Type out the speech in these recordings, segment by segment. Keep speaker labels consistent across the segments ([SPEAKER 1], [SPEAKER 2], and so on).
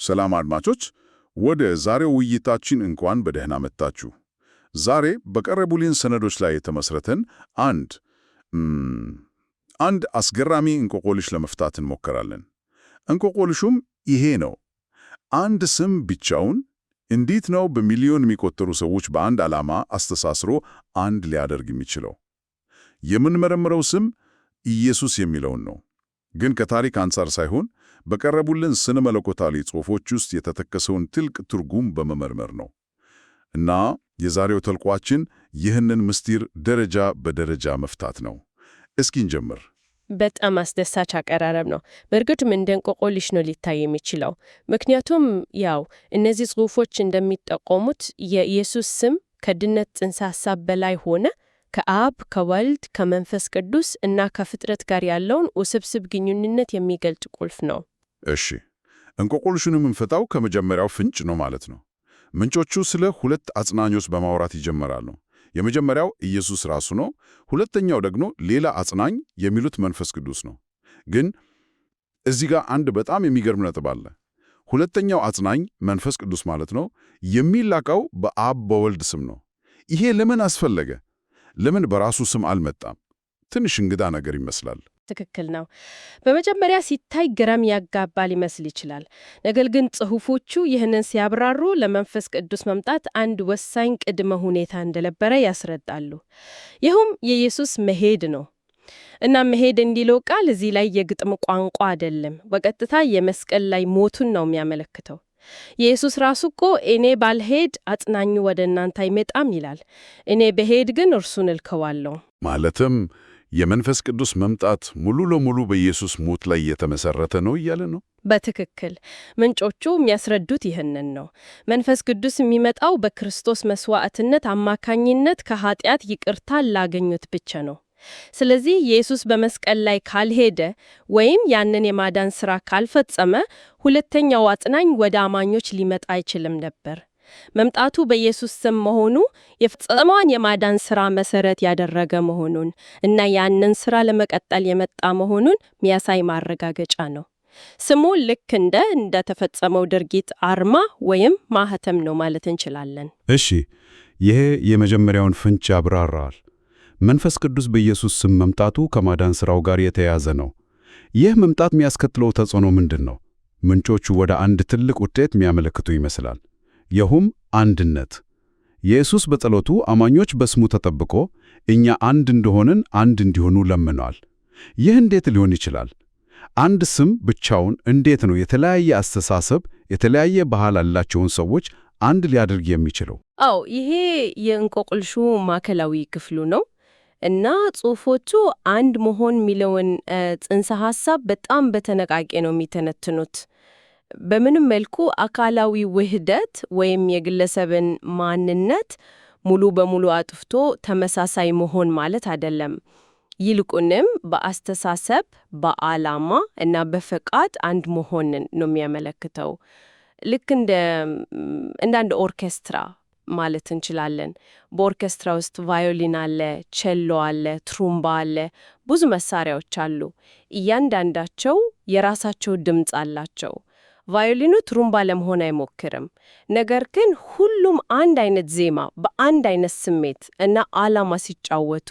[SPEAKER 1] ሰላም አድማጮች፣ ወደ ዛሬው ውይይታችን እንኳን በደህና መጣችሁ። ዛሬ በቀረቡልን ሰነዶች ላይ የተመሰረተን አንድ አስገራሚ እንቆቅልሽ ለመፍታት እንሞክራለን። እንቆቅልሹም ይሄ ነው። አንድ ስም ብቻውን እንዴት ነው በሚሊዮን የሚቆጠሩ ሰዎች በአንድ ዓላማ አስተሳስሮ አንድ ሊያደርግ የሚችለው? የምንመረምረው ስም ኢየሱስ የሚለውን ነው። ግን ከታሪክ አንጻር ሳይሆን በቀረቡልን ስነ መለኮታዊ ጽሑፎች ውስጥ የተጠቀሰውን ጥልቅ ትርጉም በመመርመር ነው። እና የዛሬው ተልኳችን ይህንን ምስጢር ደረጃ በደረጃ መፍታት ነው። እስኪ እንጀምር።
[SPEAKER 2] በጣም አስደሳች አቀራረብ ነው። በእርግጥም እንደ እንቆቅልሽ ነው ሊታይ የሚችለው። ምክንያቱም እነዚህ ጽሑፎች እንደሚጠቆሙት የኢየሱስ ስም ከድነት ጽንሰ ሐሳብ በላይ ሆነ ከአብ ከወልድ ከመንፈስ ቅዱስ እና ከፍጥረት ጋር ያለውን ውስብስብ ግንኙነት የሚገልጽ ቁልፍ ነው።
[SPEAKER 1] እሺ፣ እንቆቅልሹን የምንፈታው ከመጀመሪያው ፍንጭ ነው ማለት ነው። ምንጮቹ ስለ ሁለት አጽናኞች በማውራት ይጀምራሉ። የመጀመሪያው ኢየሱስ ራሱ ነው። ሁለተኛው ደግሞ ሌላ አጽናኝ የሚሉት መንፈስ ቅዱስ ነው። ግን እዚህ ጋር አንድ በጣም የሚገርም ነጥብ አለ። ሁለተኛው አጽናኝ መንፈስ ቅዱስ ማለት ነው የሚላከው በአብ በወልድ ስም ነው። ይሄ ለምን አስፈለገ? ለምን በራሱ ስም አልመጣም? ትንሽ እንግዳ ነገር ይመስላል።
[SPEAKER 2] ትክክል ነው። በመጀመሪያ ሲታይ ግራም ያጋባ ሊመስል ይችላል። ነገር ግን ጽሑፎቹ ይህንን ሲያብራሩ ለመንፈስ ቅዱስ መምጣት አንድ ወሳኝ ቅድመ ሁኔታ እንደነበረ ያስረዳሉ። ይህም የኢየሱስ መሄድ ነው። እና መሄድ እንዲለው ቃል እዚህ ላይ የግጥም ቋንቋ አይደለም። በቀጥታ የመስቀል ላይ ሞቱን ነው የሚያመለክተው። ኢየሱስ ራሱ እኮ እኔ ባልሄድ አጽናኙ ወደ እናንተ አይመጣም ይላል። እኔ በሄድ ግን እርሱን እልከዋለሁ።
[SPEAKER 1] ማለትም የመንፈስ ቅዱስ መምጣት ሙሉ ለሙሉ በኢየሱስ ሞት ላይ የተመሰረተ ነው እያለ ነው።
[SPEAKER 2] በትክክል ምንጮቹ የሚያስረዱት ይህንን ነው። መንፈስ ቅዱስ የሚመጣው በክርስቶስ መስዋዕትነት አማካኝነት ከኃጢአት ይቅርታ ላገኙት ብቻ ነው። ስለዚህ ኢየሱስ በመስቀል ላይ ካልሄደ ወይም ያንን የማዳን ሥራ ካልፈጸመ ሁለተኛው አጽናኝ ወደ አማኞች ሊመጣ አይችልም ነበር። መምጣቱ በኢየሱስ ስም መሆኑ የፈጸመውን የማዳን ሥራ መሰረት ያደረገ መሆኑን እና ያንን ሥራ ለመቀጠል የመጣ መሆኑን የሚያሳይ ማረጋገጫ ነው። ስሙ ልክ እንደተፈጸመው ድርጊት አርማ ወይም ማህተም ነው ማለት እንችላለን።
[SPEAKER 3] እሺ፣ ይሄ የመጀመሪያውን ፍንጭ ያብራራል። መንፈስ ቅዱስ በኢየሱስ ስም መምጣቱ ከማዳን ሥራው ጋር የተያያዘ ነው። ይህ መምጣት የሚያስከትለው ተጽዕኖ ምንድን ነው? ምንጮቹ ወደ አንድ ትልቅ ውጤት የሚያመለክቱ ይመስላል። ይህም አንድነት። ኢየሱስ በጸሎቱ አማኞች በስሙ ተጠብቆ እኛ አንድ እንደሆንን አንድ እንዲሆኑ ለምነዋል። ይህ እንዴት ሊሆን ይችላል? አንድ ስም ብቻውን እንዴት ነው የተለያየ አስተሳሰብ፣ የተለያየ ባህል ያላቸውን ሰዎች አንድ ሊያደርግ የሚችለው?
[SPEAKER 2] ይሄ የእንቆቅልሹ ማዕከላዊ ክፍሉ ነው። እና ጽሑፎቹ አንድ መሆን የሚለውን ጽንሰ ሐሳብ በጣም በጥንቃቄ ነው የሚተነትኑት። በምንም መልኩ አካላዊ ውህደት ወይም የግለሰብን ማንነት ሙሉ በሙሉ አጥፍቶ ተመሳሳይ መሆን ማለት አይደለም። ይልቁንም በአስተሳሰብ፣ በዓላማ እና በፈቃድ አንድ መሆንን ነው የሚያመለክተው። ልክ እንደ አንድ ኦርኬስትራ ማለት እንችላለን። በኦርኬስትራ ውስጥ ቫዮሊን አለ፣ ቼሎ አለ፣ ትሩምባ አለ፣ ብዙ መሳሪያዎች አሉ። እያንዳንዳቸው የራሳቸው ድምፅ አላቸው። ቫዮሊኑ ትሩምባ ለመሆን አይሞክርም። ነገር ግን ሁሉም አንድ አይነት ዜማ በአንድ አይነት ስሜት እና ዓላማ ሲጫወቱ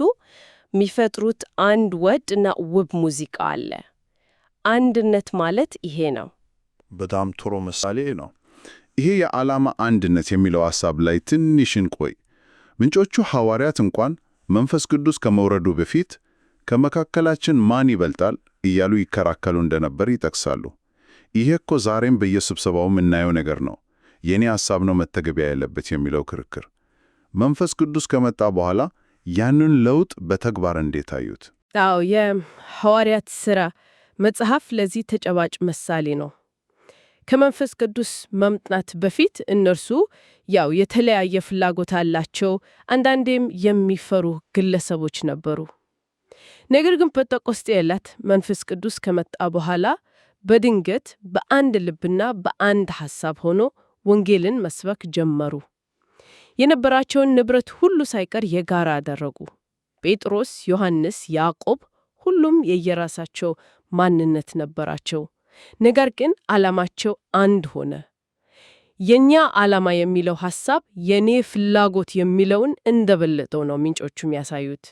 [SPEAKER 2] የሚፈጥሩት አንድ ወጥ እና ውብ ሙዚቃ አለ። አንድነት ማለት ይሄ ነው።
[SPEAKER 1] በጣም ጥሩ ምሳሌ ነው። ይሄ የዓላማ አንድነት የሚለው ሐሳብ ላይ ትንሽ እንቆይ። ምንጮቹ ሐዋርያት እንኳን መንፈስ ቅዱስ ከመውረዱ በፊት ከመካከላችን ማን ይበልጣል እያሉ ይከራከሉ እንደነበር ይጠቅሳሉ። ይሄ እኮ ዛሬም በየስብሰባው የምናየው ነገር ነው። የኔ ሐሳብ ነው መተግበያ ያለበት የሚለው ክርክር። መንፈስ ቅዱስ ከመጣ በኋላ ያንን ለውጥ በተግባር እንዴት አዩት?
[SPEAKER 2] የሐዋርያት ሥራ መጽሐፍ ለዚህ ተጨባጭ ምሳሌ ነው። ከመንፈስ ቅዱስ መምጣት በፊት እነርሱ የተለያየ ፍላጎት አላቸው፣ አንዳንዴም የሚፈሩ ግለሰቦች ነበሩ። ነገር ግን ጴንጤቆስጤ ዕለት መንፈስ ቅዱስ ከመጣ በኋላ በድንገት በአንድ ልብና በአንድ ሐሳብ ሆኖ ወንጌልን መስበክ ጀመሩ። የነበራቸውን ንብረት ሁሉ ሳይቀር የጋራ አደረጉ። ጴጥሮስ፣ ዮሐንስ፣ ያዕቆብ ሁሉም የየራሳቸው ማንነት ነበራቸው። ነገር ግን ዓላማቸው አንድ ሆነ። የኛ ዓላማ የሚለው ሐሳብ የኔ ፍላጎት የሚለውን እንደበለጠው ነው ምንጮቹ የሚያሳዩት።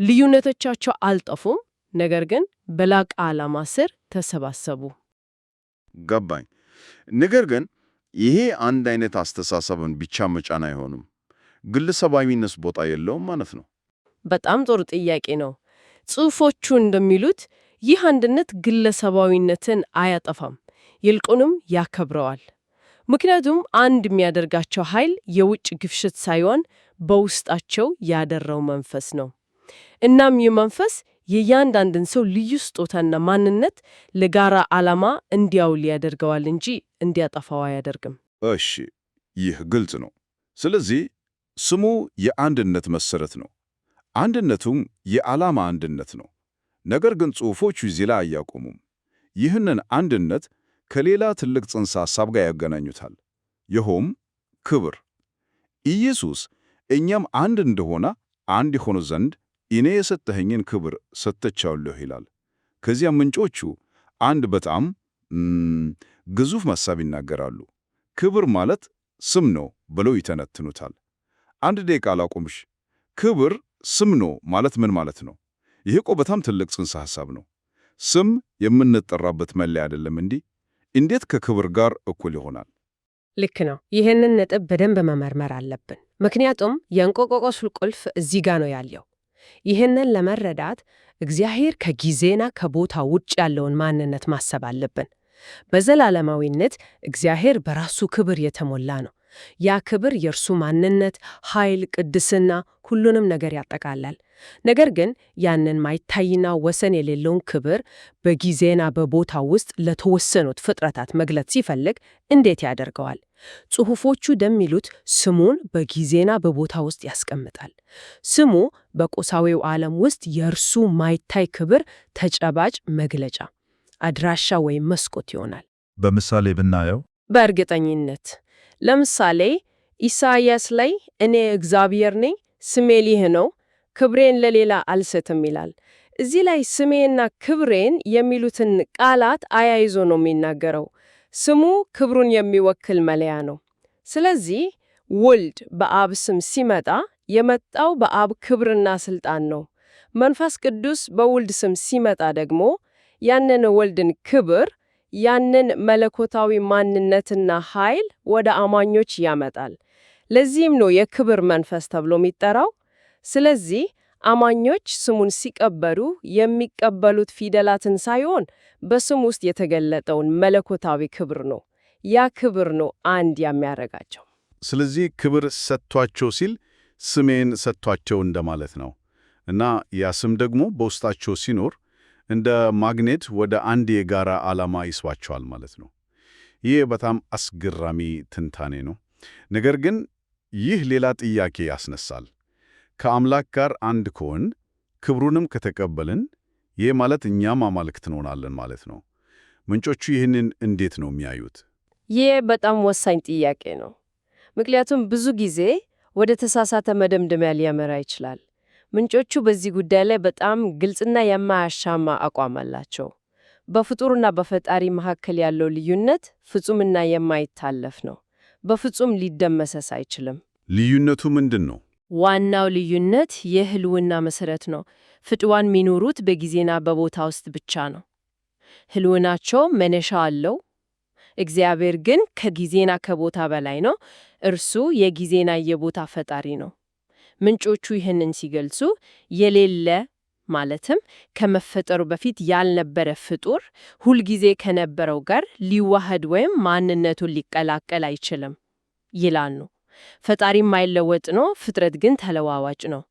[SPEAKER 2] ልዩነቶቻቸው አልጠፉም፣ ነገር ግን በላቀ ዓላማ ስር ተሰባሰቡ።
[SPEAKER 1] ገባኝ። ነገር ግን ይሄ አንድ አይነት አስተሳሰብን ብቻ መጫን አይሆንም። ግለሰባዊነት ቦታ የለውም ማለት ነው?
[SPEAKER 2] በጣም ጥሩ ጥያቄ ነው። ጽሑፎቹ እንደሚሉት ይህ አንድነት ግለሰባዊነትን አያጠፋም፣ ይልቁንም ያከብረዋል። ምክንያቱም አንድ የሚያደርጋቸው ኃይል የውጭ ግፊት ሳይሆን በውስጣቸው ያደረው መንፈስ ነው። እናም ይህ መንፈስ የእያንዳንድን ሰው ልዩ ስጦታና ማንነት ለጋራ ዓላማ እንዲያውል ያደርገዋል እንጂ እንዲያጠፋው አያደርግም።
[SPEAKER 1] እሺ፣ ይህ ግልጽ ነው። ስለዚህ ስሙ የአንድነት መሰረት ነው። አንድነቱም የዓላማ አንድነት ነው። ነገር ግን ጽሑፎቹ እዚህ ላይ አያቆሙም። ይህንን አንድነት ከሌላ ትልቅ ጽንሰ ሐሳብ ጋር ያገናኙታል። ይኸውም ክብር። ኢየሱስ እኛም አንድ እንደሆነ አንድ የሆኑ ዘንድ እኔ የሰጠኸኝን ክብር ሰጥቻለሁ ይላል። ከዚያም ምንጮቹ አንድ በጣም ግዙፍ ሐሳብ ይናገራሉ። ክብር ማለት ስም ነው ብለው ይተነትኑታል። አንድ ደቂቃ ላቁምሽ። ክብር ስም ነው ማለት ምን ማለት ነው? ይህ እኮ በጣም ትልቅ ጽንሰ ሐሳብ ነው። ስም የምንጠራበት መለያ አይደለም እንዲህ? እንዴት ከክብር ጋር እኩል ይሆናል?
[SPEAKER 4] ልክ ነው። ይህንን ነጥብ በደንብ መመርመር አለብን። ምክንያቱም የእንቆቅልሹ ቁልፍ እዚህ ጋር ነው ያለው። ይህንን ለመረዳት እግዚአብሔር ከጊዜና ከቦታ ውጭ ያለውን ማንነት ማሰብ አለብን። በዘላለማዊነት እግዚአብሔር በራሱ ክብር የተሞላ ነው። ያ ክብር የእርሱ ማንነት፣ ኃይል፣ ቅድስና ሁሉንም ነገር ያጠቃላል። ነገር ግን ያንን ማይታይና ወሰን የሌለውን ክብር በጊዜና በቦታ ውስጥ ለተወሰኑት ፍጥረታት መግለጽ ሲፈልግ እንዴት ያደርገዋል? ጽሑፎቹ እንደሚሉት ስሙን በጊዜና በቦታ ውስጥ ያስቀምጣል። ስሙ በቁሳዊው ዓለም ውስጥ የእርሱ ማይታይ ክብር ተጨባጭ መግለጫ፣ አድራሻ ወይም መስኮት ይሆናል።
[SPEAKER 5] በምሳሌ ብናየው
[SPEAKER 2] በእርግጠኝነት ለምሳሌ ኢሳይያስ ላይ እኔ እግዚአብሔር ነኝ፣ ስሜ ይህ ነው፣ ክብሬን ለሌላ አልሰጥም ይላል። እዚህ ላይ ስሜና ክብሬን የሚሉትን ቃላት አያይዞ ነው የሚናገረው። ስሙ ክብሩን የሚወክል መለያ ነው። ስለዚህ ወልድ በአብ ስም ሲመጣ የመጣው በአብ ክብርና ስልጣን ነው። መንፈስ ቅዱስ በወልድ ስም ሲመጣ ደግሞ ያንን ወልድን ክብር፣ ያንን መለኮታዊ ማንነትና ኃይል ወደ አማኞች ያመጣል። ለዚህም ነው የክብር መንፈስ ተብሎ የሚጠራው። ስለዚህ አማኞች ስሙን ሲቀበሉ የሚቀበሉት ፊደላትን ሳይሆን በስም ውስጥ የተገለጠውን መለኮታዊ ክብር ነው። ያ ክብር ነው አንድ የሚያደርጋቸው።
[SPEAKER 3] ስለዚህ ክብር ሰጥቷቸው ሲል ስሜን ሰጥቷቸው እንደማለት ነው እና ያ ስም ደግሞ በውስጣቸው ሲኖር እንደ ማግኔት ወደ አንድ የጋራ ዓላማ ይስባቸዋል ማለት ነው። ይህ በጣም አስገራሚ ትንታኔ ነው። ነገር ግን ይህ ሌላ ጥያቄ ያስነሳል። ከአምላክ ጋር አንድ ከሆን ክብሩንም ከተቀበልን ይህ ማለት እኛም አማልክት እንሆናለን ማለት ነው። ምንጮቹ ይህንን እንዴት ነው የሚያዩት?
[SPEAKER 2] ይህ በጣም ወሳኝ ጥያቄ ነው። ምክንያቱም ብዙ ጊዜ ወደ ተሳሳተ መደምደሚያ ሊያመራ ይችላል። ምንጮቹ በዚህ ጉዳይ ላይ በጣም ግልጽና የማያሻማ አቋም አላቸው። በፍጡርና በፈጣሪ መካከል ያለው ልዩነት ፍጹምና የማይታለፍ ነው። በፍጹም ሊደመሰስ አይችልም።
[SPEAKER 3] ልዩነቱ ምንድን ነው?
[SPEAKER 2] ዋናው ልዩነት የህልውና መሰረት ነው። ፍጡዋን የሚኖሩት በጊዜና በቦታ ውስጥ ብቻ ነው። ህልውናቸው መነሻ አለው። እግዚአብሔር ግን ከጊዜና ከቦታ በላይ ነው። እርሱ የጊዜና የቦታ ፈጣሪ ነው። ምንጮቹ ይህንን ሲገልጹ የሌለ ማለትም ከመፈጠሩ በፊት ያልነበረ ፍጡር ሁልጊዜ ከነበረው ጋር ሊዋሃድ ወይም ማንነቱን ሊቀላቀል አይችልም ይላሉ። ፈጣሪ የማይለወጥ ነው፣ ፍጥረት ግን ተለዋዋጭ ነው።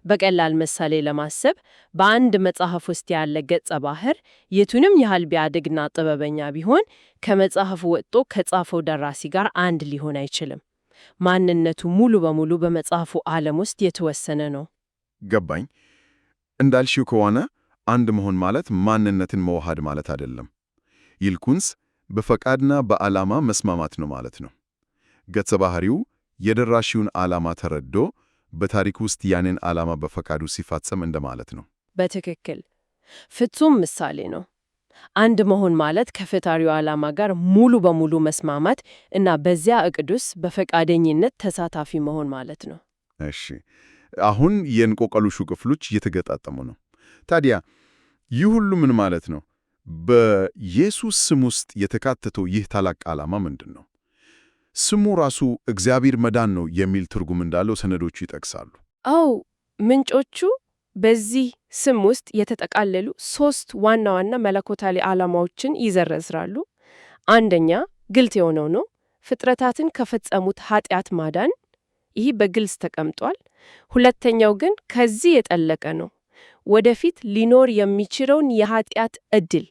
[SPEAKER 2] በቀላል ምሳሌ ለማሰብ በአንድ መጽሐፍ ውስጥ ያለ ገጸ ባህር የቱንም ያህል ቢያድግና ጥበበኛ ቢሆን ከመጽሐፉ ወጥቶ ከጻፈው ደራሲ ጋር አንድ ሊሆን አይችልም። ማንነቱ ሙሉ በሙሉ በመጽሐፉ ዓለም ውስጥ የተወሰነ ነው።
[SPEAKER 5] ገባኝ። እንዳልሽው ከሆነ አንድ መሆን ማለት ማንነትን መዋሃድ ማለት አይደለም። ይልቁንስ በፈቃድና በዓላማ መስማማት ነው ማለት ነው። ገጸ ባህሪው የደራሲውን ዓላማ ተረድቶ በታሪክ ውስጥ ያንን ዓላማ በፈቃዱ ሲፈጽም እንደማለት ነው።
[SPEAKER 2] በትክክል ፍጹም ምሳሌ ነው። አንድ መሆን ማለት ከፈጣሪው ዓላማ ጋር ሙሉ በሙሉ መስማማት እና በዚያ ዕቅድ ውስጥ በፈቃደኝነት ተሳታፊ መሆን ማለት ነው።
[SPEAKER 5] እሺ፣ አሁን የእንቆቅልሹ ክፍሎች እየተገጣጠሙ ነው። ታዲያ ይህ ሁሉ ምን ማለት ነው? በኢየሱስ ስም ውስጥ የተካተተው ይህ ታላቅ ዓላማ ምንድን ነው? ስሙ ራሱ እግዚአብሔር መዳን ነው የሚል ትርጉም እንዳለው ሰነዶቹ ይጠቅሳሉ።
[SPEAKER 2] አዎ፣ ምንጮቹ በዚህ ስም ውስጥ የተጠቃለሉ 3 ዋና ዋና መለኮታዊ ዓላማዎችን ይዘረዝራሉ። አንደኛ ግልጽ የሆነው ነው፣ ፍጥረታትን ከፈጸሙት ኃጢአት ማዳን። ይህ በግልጽ ተቀምጧል። ሁለተኛው ግን ከዚህ የጠለቀ ነው፣ ወደፊት ሊኖር የሚችለውን የኃጢአት ዕድል፣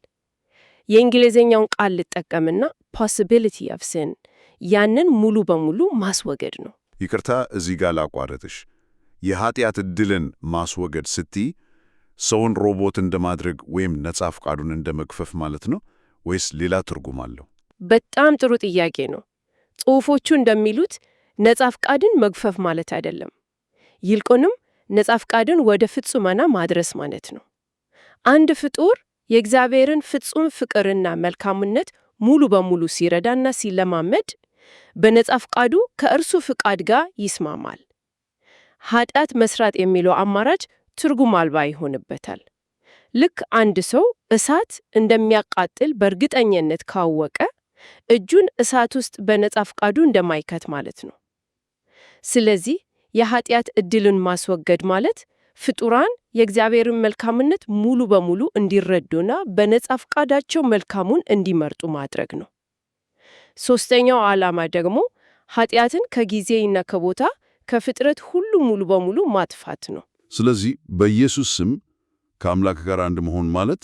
[SPEAKER 2] የእንግሊዝኛውን ቃል ልጠቀምና possibility of sin፣ ያንን ሙሉ በሙሉ ማስወገድ ነው።
[SPEAKER 1] ይቅርታ፣ እዚህ ጋር ላቋረጥሽ። የኃጢአት ዕድልን ማስወገድ ስትይ ሰውን ሮቦት እንደማድረግ ወይም ነጻ ፈቃዱን እንደመግፈፍ ማለት ነው ወይስ ሌላ ትርጉም አለው?
[SPEAKER 2] በጣም ጥሩ ጥያቄ ነው። ጽሑፎቹ እንደሚሉት ነጻ ፈቃድን መግፈፍ ማለት አይደለም። ይልቁንም ነጻ ፈቃድን ወደ ፍጹምና ማድረስ ማለት ነው። አንድ ፍጡር የእግዚአብሔርን ፍጹም ፍቅርና መልካምነት ሙሉ በሙሉ ሲረዳና ሲለማመድ በነጻ ፈቃዱ ከእርሱ ፍቃድ ጋር ይስማማል። ኃጢአት መስራት የሚለው አማራጭ ትርጉም አልባ ይሆንበታል። ልክ አንድ ሰው እሳት እንደሚያቃጥል በእርግጠኝነት ካወቀ እጁን እሳት ውስጥ በነጻ ፈቃዱ እንደማይከት ማለት ነው። ስለዚህ የኃጢአት ዕድልን ማስወገድ ማለት ፍጡራን የእግዚአብሔርን መልካምነት ሙሉ በሙሉ እንዲረዱና በነጻ ፈቃዳቸው መልካሙን እንዲመርጡ ማድረግ ነው። ሦስተኛው ዓላማ ደግሞ ኃጢአትን ከጊዜና ከቦታ ከፍጥረት ሁሉ ሙሉ በሙሉ ማጥፋት ነው።
[SPEAKER 1] ስለዚህ በኢየሱስ ስም ከአምላክ ጋር አንድ መሆን ማለት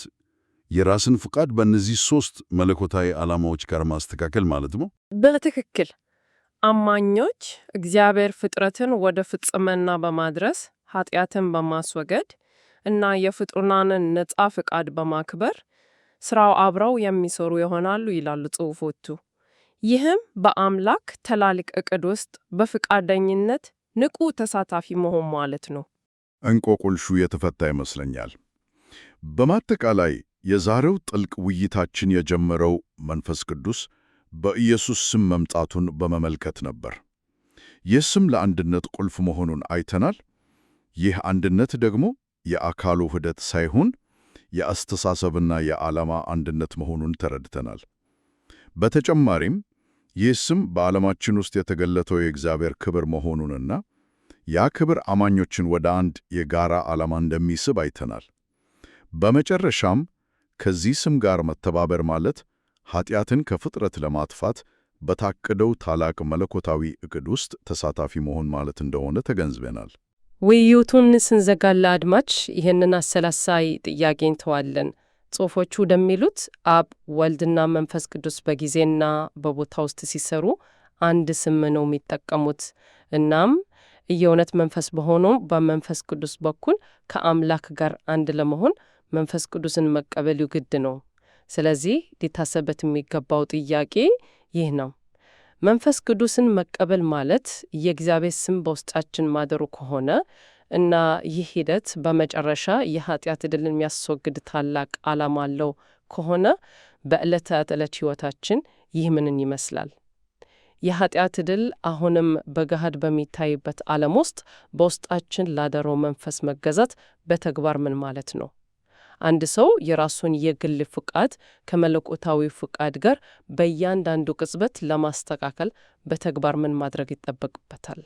[SPEAKER 1] የራስን ፍቃድ በእነዚህ 3 መለኮታዊ ዓላማዎች ጋር ማስተካከል ማለት ነው።
[SPEAKER 4] በትክክል አማኞች እግዚአብሔር ፍጥረትን ወደ ፍጽምና በማድረስ ኃጢአትን በማስወገድ እና የፍጡራንን ነጻ ፍቃድ በማክበር ስራው አብረው የሚሰሩ ይሆናሉ ይላሉ ጽሑፎቹ። ይህም በአምላክ ትላልቅ ዕቅድ ውስጥ በፈቃደኝነት ንቁ ተሳታፊ መሆን ማለት ነው።
[SPEAKER 1] እንቆቅልሹ የተፈታ ይመስለኛል። በማጠቃላይ የዛሬው ጥልቅ ውይይታችን የጀመረው መንፈስ ቅዱስ በኢየሱስ ስም መምጣቱን በመመልከት ነበር። ይህ ስም ለአንድነት ቁልፍ መሆኑን አይተናል። ይህ አንድነት ደግሞ የአካሉ ውህደት ሳይሆን የአስተሳሰብና የዓላማ አንድነት መሆኑን ተረድተናል። በተጨማሪም ይህ ስም በዓለማችን ውስጥ የተገለጠው የእግዚአብሔር ክብር መሆኑንና ያ ክብር አማኞችን ወደ አንድ የጋራ ዓላማ እንደሚስብ አይተናል። በመጨረሻም ከዚህ ስም ጋር መተባበር ማለት ኃጢአትን ከፍጥረት ለማጥፋት በታቀደው ታላቅ መለኮታዊ ዕቅድ ውስጥ ተሳታፊ መሆን ማለት እንደሆነ ተገንዝበናል።
[SPEAKER 4] ውይይቱን ስንዘጋላ አድማጭ ይህንን አሰላሳይ ጥያቄ እንተዋለን። ጽሑፎቹ እንደሚሉት አብ፣ ወልድና መንፈስ ቅዱስ በጊዜና በቦታ ውስጥ ሲሰሩ አንድ ስም ነው የሚጠቀሙት። እናም የእውነት መንፈስ በሆነው በመንፈስ ቅዱስ በኩል ከአምላክ ጋር አንድ ለመሆን መንፈስ ቅዱስን መቀበሉ ግድ ነው። ስለዚህ ሊታሰበት የሚገባው ጥያቄ ይህ ነው። መንፈስ ቅዱስን መቀበል ማለት የእግዚአብሔር ስም በውስጣችን ማደሩ ከሆነ እና ይህ ሂደት በመጨረሻ የኃጢአት ዕድልን የሚያስወግድ ታላቅ ዓላማ አለው ከሆነ በዕለት ተዕለት ሕይወታችን ይህ ምንን ይመስላል? የኃጢአት ዕድል አሁንም በገሃድ በሚታይበት ዓለም ውስጥ በውስጣችን ላደረው መንፈስ መገዛት በተግባር ምን ማለት ነው? አንድ ሰው የራሱን የግል ፍቃድ ከመለኮታዊ ፍቃድ ጋር በእያንዳንዱ ቅጽበት ለማስተካከል በተግባር ምን ማድረግ ይጠበቅበታል?